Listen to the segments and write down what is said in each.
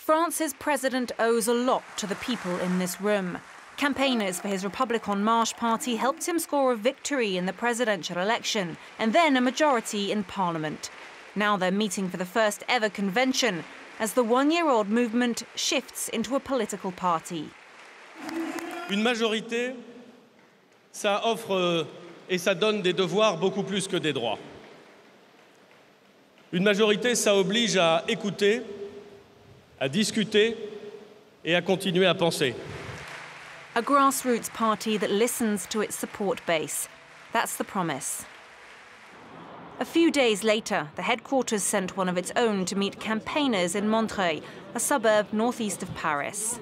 France's president owes a lot to the people in this room. Campaigners for his République En Marche party helped him score a victory in the presidential election and then a majority in parliament. Now they're meeting for the first ever convention as the one-year-old movement shifts into a political party. Une majorité, ça offre et ça donne des devoirs beaucoup plus que des droits. Une majorité, ça oblige à écouter, à discuter et à continuer à penser. A grassroots party that listens to its support base. That's the promise. A few days later, the headquarters sent one of its own to meet campaigners in Montreuil, a suburb northeast of Paris.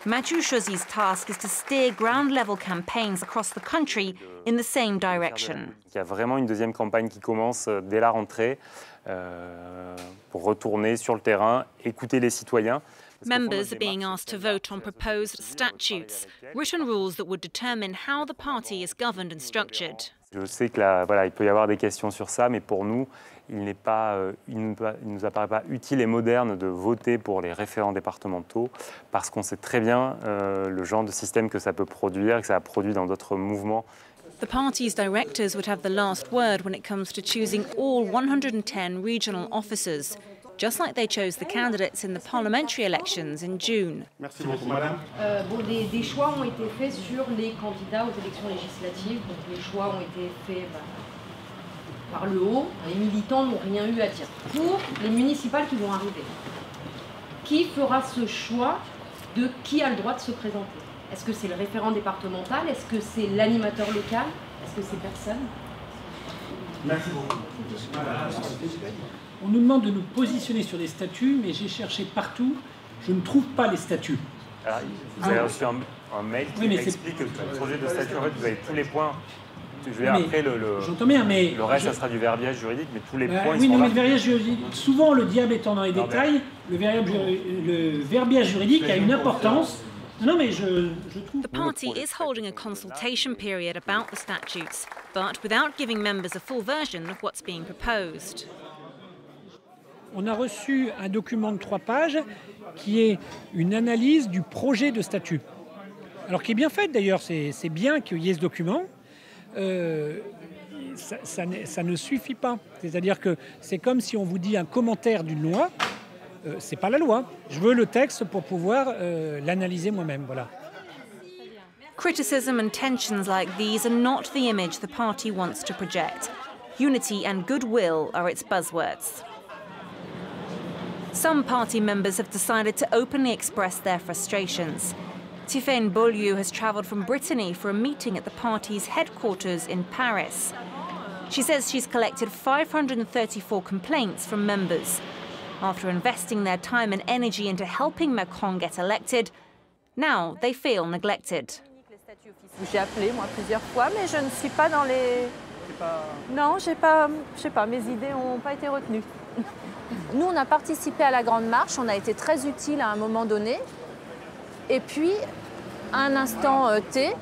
Mathieu Chauzy's task is to steer ground-level campaigns across the country in the same direction. Il y a vraiment une deuxième campagne qui commence dès la rentrée pour retourner sur le terrain, écouter les citoyens. Members are being asked to vote on proposed statutes, written rules that would determine how the party is governed and structured. Je sais que voilà, il peut y avoir des questions sur ça, mais pour nous, il ne nous apparaît pas utile et moderne de voter pour les référents départementaux parce qu'on sait très bien le genre de système que ça peut produire et que ça a produit dans d'autres mouvements. The party's directors would have the last word when it comes to choosing all 110 regional officers, just like they chose the candidates in the parliamentary elections in June. Merci beaucoup, madame. Des choix ont été faits sur les candidats aux élections législatives. Donc les choix ont été faits par le haut. Les militants n'ont rien eu à dire. Pour les municipales qui vont arriver, qui fera ce choix de qui a le droit de se présenter? Est-ce que c'est le référent départemental? Est-ce que c'est l'animateur local? Est-ce que c'est personne? Merci beaucoup. On nous demande de nous positionner sur des statuts, mais j'ai cherché partout, je ne trouve pas les statuts. Alors, vous avez reçu un mail qui explique que le projet de statut, en fait, vous avez tous les points. Après, j'entends bien, mais le reste, ça sera du verbiage juridique, mais tous les points, oui, ils sont là. Mais le verbiage juridique, souvent, le diable étant dans les détails, le verbiage juridique a une importance. Non, mais je trouve... The party is holding a consultation period about the statutes, but without giving members a full version of what's being proposed. On a reçu un document de 3 pages qui est une analyse du projet de statut. Alors, qui est bien fait d'ailleurs, c'est bien qu'il y ait ce document. Ça ne suffit pas. C'est-à-dire que c'est comme si on vous dit un commentaire d'une loi. C'est pas la loi. Je veux le texte pour pouvoir l'analyser moi-même. Voilà. Criticism and tensions like these are not the image the party wants to project. Unity and goodwill are its buzzwords. Some party members have decided to openly express their frustrations. Stéphane has travelled from Brittany for a meeting at the party's headquarters in Paris. She says she's collected 534 complaints from members. After investing their time and energy into helping Macron get elected, now they feel neglected. J'ai appelé moi plusieurs fois, mais je ne suis pas dans les... Non, je sais pas, mes idées n'ont pas été retenues. Nous, on a participé à la Grande Marche, on a été très utile à un moment donné. Et puis, à un instant T,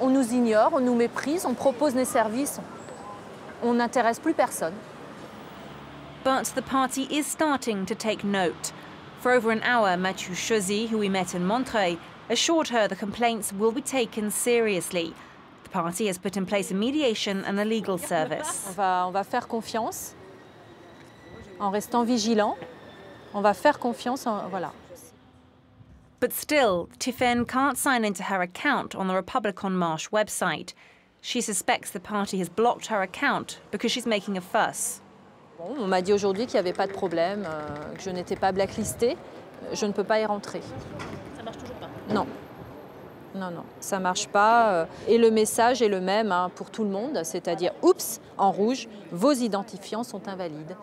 on nous ignore, on nous méprise, on propose des services, on n'intéresse plus personne. But the party is starting to take note. For over an hour, Mathieu Chauzy, who we met in Montreuil, assured her the complaints will be taken seriously. The party has put in place a mediation and a legal service. On va faire confiance. En restant vigilant, on va faire confiance, voilà. But still, Stéphane can't sign into her account on the République En Marche website. She suspects the party has blocked her account because she's making a fuss. Bon, on m'a dit aujourd'hui qu'il n'y avait pas de problème, que je n'étais pas blacklistée. Je ne peux pas y rentrer. Ça marche toujours pas? Non. Non, ça marche pas. Et le message est le même pour tout le monde, c'est-à-dire, oups, en rouge, vos identifiants sont invalides.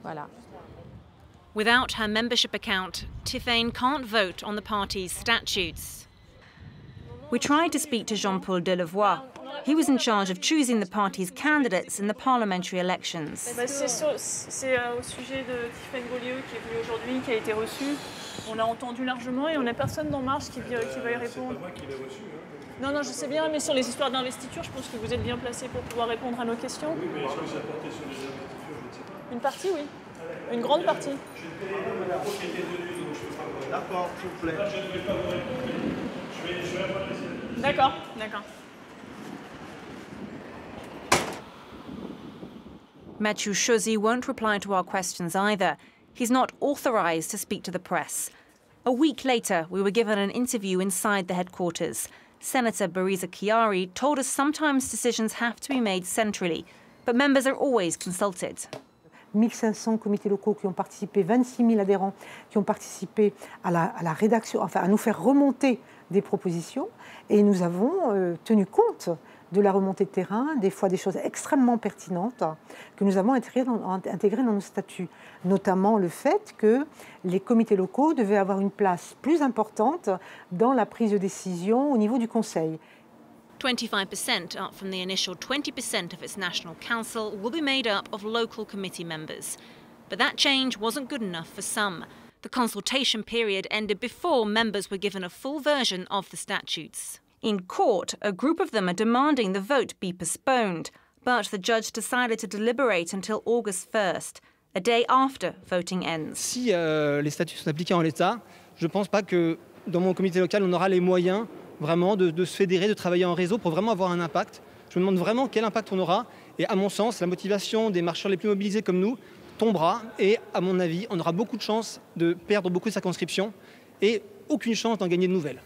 Voilà. Without her membership account, Stéphane can't vote on the party's statutes. We tried to speak to Jean-Paul Delevoye. He was in charge of choosing the party's candidates in the parliamentary elections. C'est au sujet de Stéphane Beaulieu qui est venu aujourd'hui, qui a été reçu. On l'a entendu largement et on n'a personne d'En Marche qui va y répondre. C'est pas moi qui l'ai reçu. Non, je sais bien, mais sur les histoires d'investiture, je pense que vous êtes bien placé pour pouvoir répondre à nos questions. Oui, mais est-ce que ça portait sur les investitures? Je ne sais pas. Une partie, oui. Une grande partie. D'accord, s'il vous plaît. D'accord, d'accord. Mathieu Chauzy won't reply to our questions either. He's not authorised to speak to the press. A week later, we were given an interview inside the headquarters. Senator Bariza Chiari told us sometimes decisions have to be made centrally, but members are always consulted. 1500 comités locaux qui ont participé, 26 000 adhérents qui ont participé à la rédaction, enfin à nous faire remonter des propositions. Et nous avons tenu compte de la remontée de terrain, des fois des choses extrêmement pertinentes que nous avons intégrées dans nos statuts. Notamment le fait que les comités locaux devaient avoir une place plus importante dans la prise de décision au niveau du Conseil. 25%, up from the initial 20% of its National Council, will be made up of local committee members. But that change wasn't good enough for some. The consultation period ended before members were given a full version of the statutes. In court, a group of them are demanding the vote be postponed, but the judge decided to deliberate until August 1st, a day after voting ends. Si les statuts sont appliqués en l'état, je ne pense pas que dans mon comité local, on aura les moyens vraiment de se fédérer, de travailler en réseau pour vraiment avoir un impact. Je me demande vraiment quel impact on aura. Et à mon sens, la motivation des marcheurs les plus mobilisés comme nous tombera. Et à mon avis, on aura beaucoup de chances de perdre beaucoup de circonscriptions et aucune chance d'en gagner de nouvelles.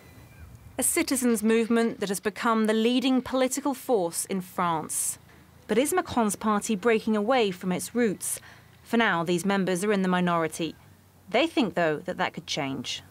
A citizens' movement that has become the leading political force in France. But is Macron's party breaking away from its roots? For now, these members are in the minority. They think, though, that could change.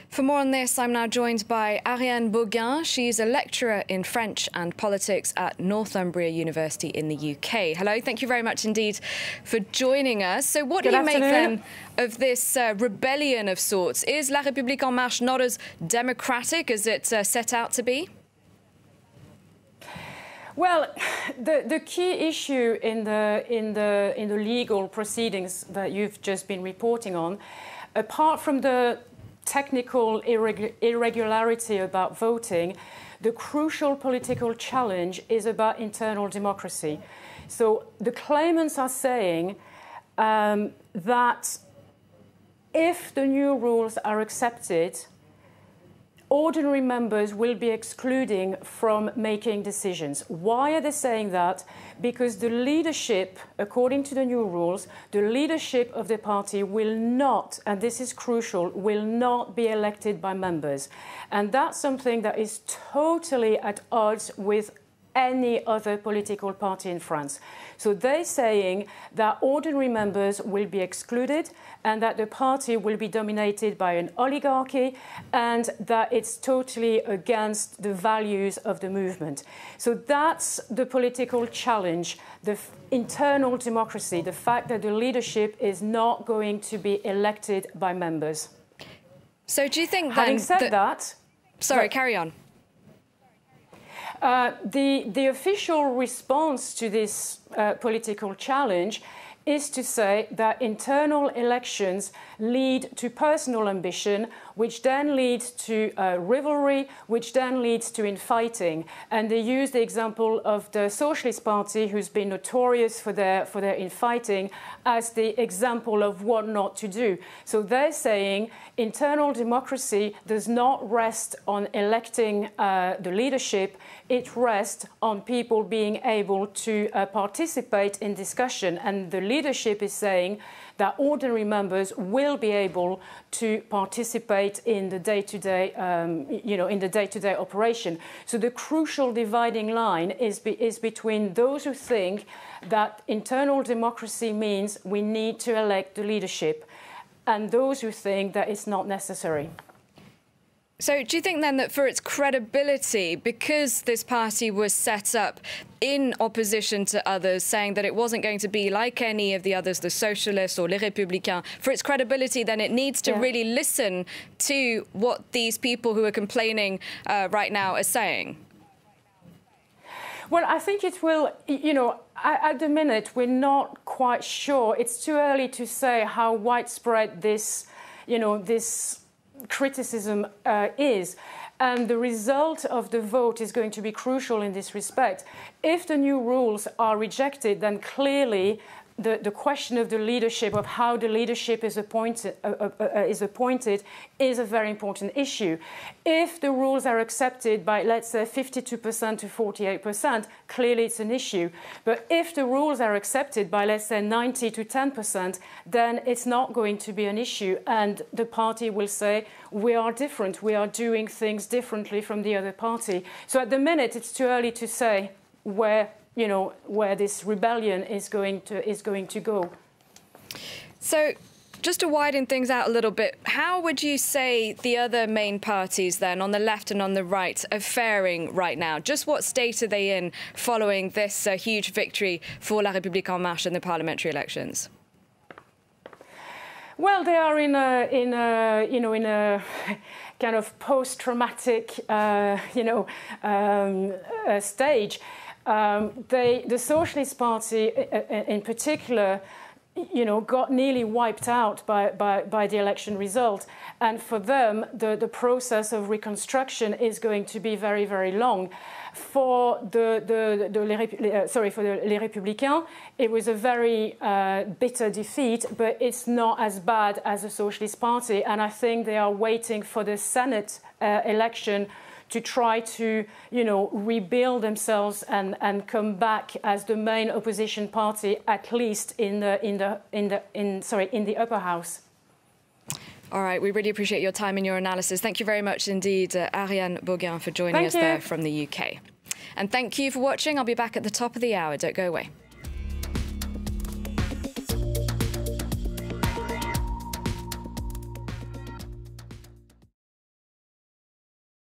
For more on this, I'm now joined by Ariane Bourguin. She's a lecturer in French and politics at Northumbria University in the UK. Hello, thank you very much indeed for joining us. So what do you make then of this rebellion of sorts? Is La République En Marche not as democratic as it set out to be? Well, the key issue in the legal proceedings that you've just been reporting on, apart from the technical irregularity about voting, the crucial political challenge is about internal democracy. So the claimants are saying that if the new rules are accepted, ordinary members will be excluding from making decisions. Why are they saying that? Because the leadership, according to the new rules, the leadership of the party will not, and this is crucial, will not be elected by members. And that's something that is totally at odds with any other political party in France. So they're saying that ordinary members will be excluded and that the party will be dominated by an oligarchy and that it's totally against the values of the movement. So that's the political challenge, the internal democracy, the fact that the leadership is not going to be elected by members. So do you think Having said that... Sorry, carry on. The official response to this political challenge is to say that internal elections lead to personal ambition, which then leads to rivalry, which then leads to infighting. And they use the example of the Socialist Party, who's been notorious for their infighting, as the example of what not to do. So they're saying internal democracy does not rest on electing the leadership, it rests on people being able to participate in discussion. And the leadership is saying that ordinary members will be able to participate in the day-to-day, in the day-to-day operation. So the crucial dividing line is between those who think that internal democracy means we need to elect the leadership, and those who think that it's not necessary. So do you think then that for its credibility, because this party was set up in opposition to others, saying that it wasn't going to be like any of the others, the Socialists or Les Républicains, for its credibility, then it needs to really listen to what these people who are complaining right now are saying? Well, I think it will, at the minute, we're not quite sure. It's too early to say how widespread this, this criticism is. And the result of the vote is going to be crucial in this respect. If the new rules are rejected, then clearly the question of the leadership, of how the leadership is appointed is a very important issue. If the rules are accepted by, let's say, 52% to 48%, clearly it's an issue. But if the rules are accepted by, let's say, 90 to 10%, then it's not going to be an issue. And the party will say, we are different. We are doing things differently from the other party. So at the minute, it's too early to say where this rebellion is going to go. So, just to widen things out a little bit, how would you say the other main parties then, on the left and on the right, are faring right now? Just what state are they in following this huge victory for La République En Marche in the parliamentary elections? Well, they are in a kind of post-traumatic, stage. The Socialist Party, in particular, got nearly wiped out by the election result, and for them, the process of reconstruction is going to be very, very long. For Les Républicains, it was a very bitter defeat, but it's not as bad as the Socialist Party, and I think they are waiting for the Senate election to try to, rebuild themselves and come back as the main opposition party, at least in the upper house. All right, we really appreciate your time and your analysis. Thank you very much indeed, Ariane Boguin, for joining us there from the UK. And thank you for watching. I'll be back at the top of the hour. Don't go away.